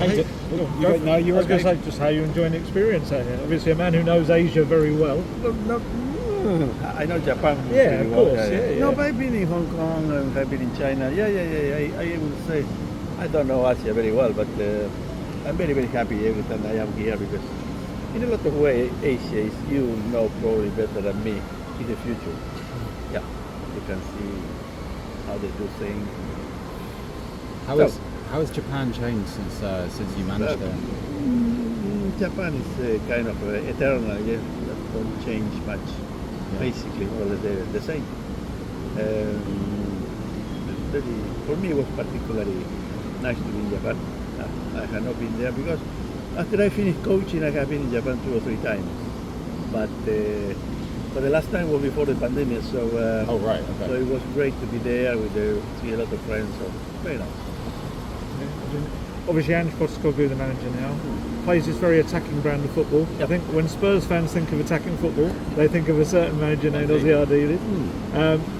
You were going to say just how you enjoying the experience out here. Obviously, a man who knows Asia very well. I know Japan. Yeah, pretty of well. course. Yeah. No, but I've been in Hong Kong and I've been in China. I would say I don't know Asia very well, but I'm very, very happy every time I am here because in a lot of ways, Asia is, you know probably better than me, in the future. Yeah, you can see how they do things. How has Japan changed since you managed there? Japan is kind of eternal, yeah, that don't change much. Yeah. Basically, all the same. For me, it was particularly nice to be in Japan. I have not been there because after I finished coaching, I have been in Japan 2 or 3 times. But the last time was before the pandemic, so okay. So it was great to be there with see a lot of friends. So very nice. Obviously, Ange Postecoglou, the manager now, plays this very attacking brand of football. I think when Spurs fans think of attacking football, they think of a certain manager named Ozzy Ardile.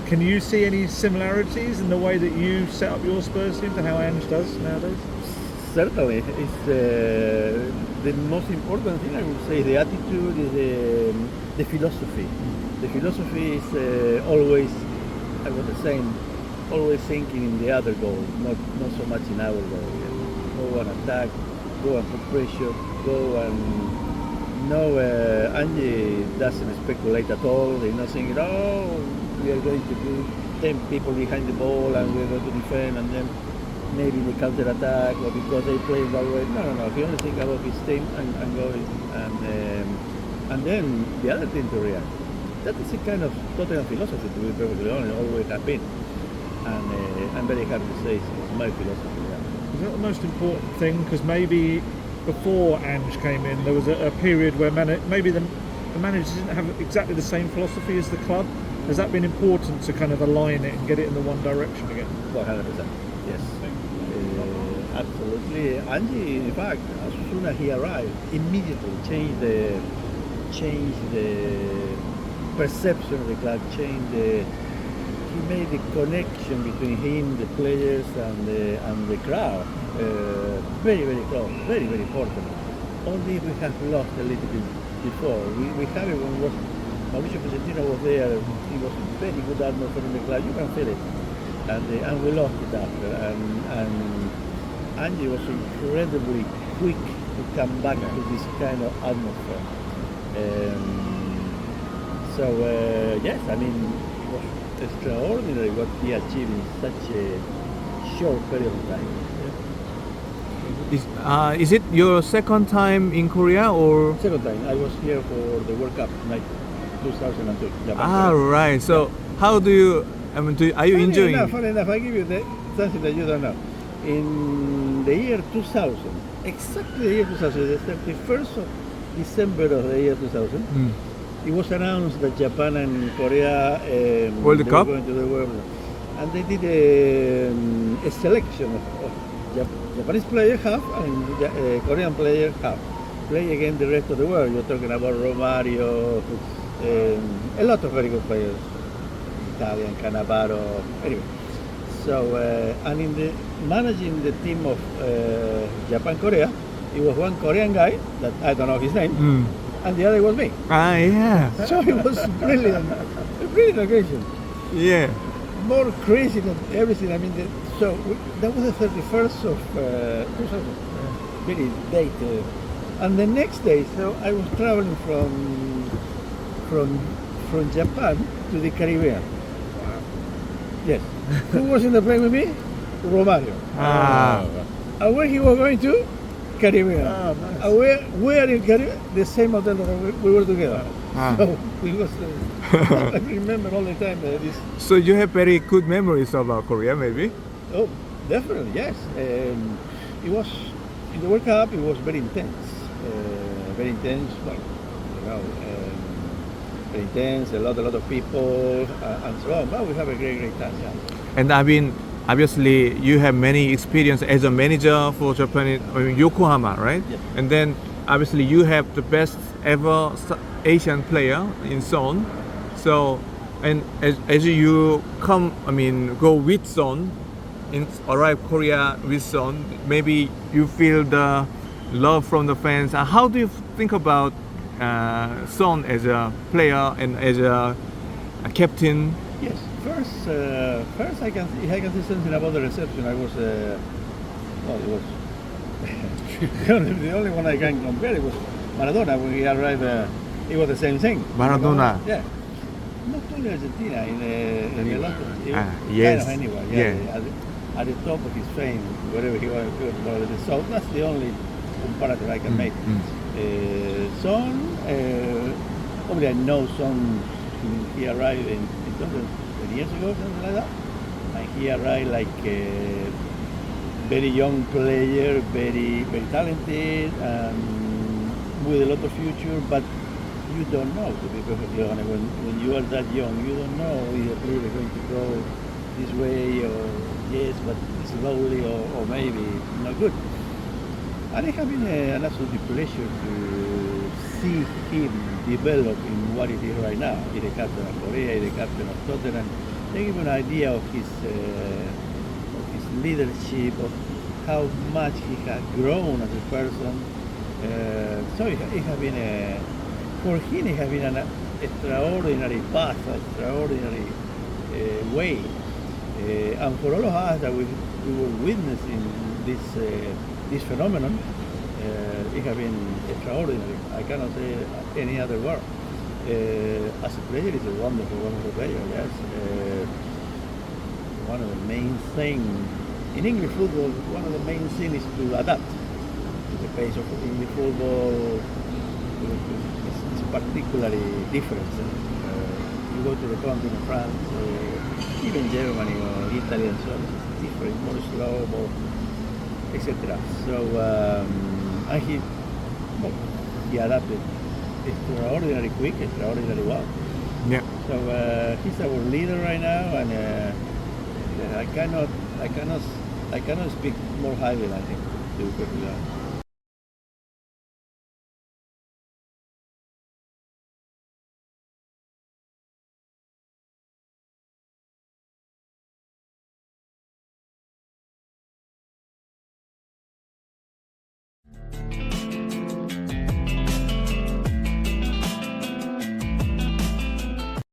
Can you see any similarities in the way that you set up your Spurs team to how Ange does nowadays? Certainly, it's the most important thing I would say. The attitude is the philosophy. The philosophy is always, I was saying, always thinking in the other goal, not so much in our goal. Go and attack, go and put pressure, go and Angie doesn't speculate at all. They're not saying, we are going to do 10 people behind the ball and we're going to defend and then maybe they counter attack or because they play that way. No. He only think about his team and going and then the other team to react. That is a kind of Tottenham philosophy, to be perfectly honest, always have been. And I'm very happy to say it's my philosophy. Is that the most important thing? Because maybe before Ange came in, there was a period where maybe the managers didn't have exactly the same philosophy as the club. Has that been important to kind of align it and get it in the one direction again? 100%. Yes. Absolutely. Angie, in fact, as soon as he arrived, immediately changed the perception of the club, he made the connection between him, the players, and the crowd very, very close, very, very important. Only we have lost a little bit before. We have it when Mauricio Pochettino was there. He was a very good atmosphere in the club. You can feel it, and we lost it after. And Angie was incredibly quick to come back to this kind of atmosphere. Yes, I mean. Extraordinary what he achieved in such a short period of time. Is it your second time in Korea or? Second time. I was here for the World Cup, 2002. Japan. Right. So how do you? Are you enjoying? Funny enough, I give you something that you don't know. In the year 2000, exactly the year 2000, the 31st of December of the year 2000. It was announced that Japan and Korea World Cup? were going to the World Cup. And they did a selection of Japanese players half and Korean players half. Play against the rest of the world. You're talking about Romario, a lot of very good players. Italian, Cannavaro, anyway. So, and in the managing the team of Japan-Korea, it was one Korean guy, that I don't know his name, and the other was me. Yeah. So it was brilliant, a brilliant occasion. Yeah. More crazy than everything. I mean, that was the 31st of 2000. Very date. And the next day, so I was traveling from Japan to the Caribbean. Yes. Who was in the plane with me? Romario. And where he was going to? Caribbean. Nice. Where in Caribbean? The same hotel that we were together. So we was. I remember all the time this. So you have very good memories about Korea, maybe? Oh, definitely, yes. It was in the World Cup. It was very intense. Very intense. Well, very intense. A lot of people and so on. But we have a great time. Yeah. And I mean, obviously, you have many experience as a manager for Japan, Yokohama, right? Yes. And then, obviously, you have the best ever Asian player in Son. So, and as you go with Son, arrive Korea with Son, maybe you feel the love from the fans. How do you think about Son as a player and as a captain? Yes, first I can say something about the reception. I was, well, it was the only one I can compare. It was Maradona when he arrived. It was the same thing. Maradona. Yeah. Not only Argentina, in a lot of yes. kind of anywhere. Yeah. At the top of his fame, wherever he was. So that's the only comparator I can make. Son, probably I know Son. He arrived in 10 years ago, something like that. And he arrived like a very young player, very talented, with a lot of future. But you don't know, to be perfectly honest. When you are that young, you don't know if the player is going to go this way or yes, but slowly or maybe not good. And it has been an absolute pleasure to see him develop in what it is right now. He's the captain of Korea, he's the captain of Tottenham. They give an idea of his leadership, of how much he has grown as a person. So it has been for him, it has been an extraordinary path, extraordinary way. And for all of us that we were witnessing this phenomenon, it has been extraordinary. I cannot say any other word. As a player, he's a wonderful player, yes. One of the main things, in English football, one of the main things is to adapt to the pace of English football. It's particularly different. You go to the continent, France, even Germany or Italy and so on, it's different, more slow, more etc. So, and he adapted extraordinarily quick, extraordinarily well. Yeah. So he's our leader right now, and I cannot speak more highly than him, to be perfectly honest.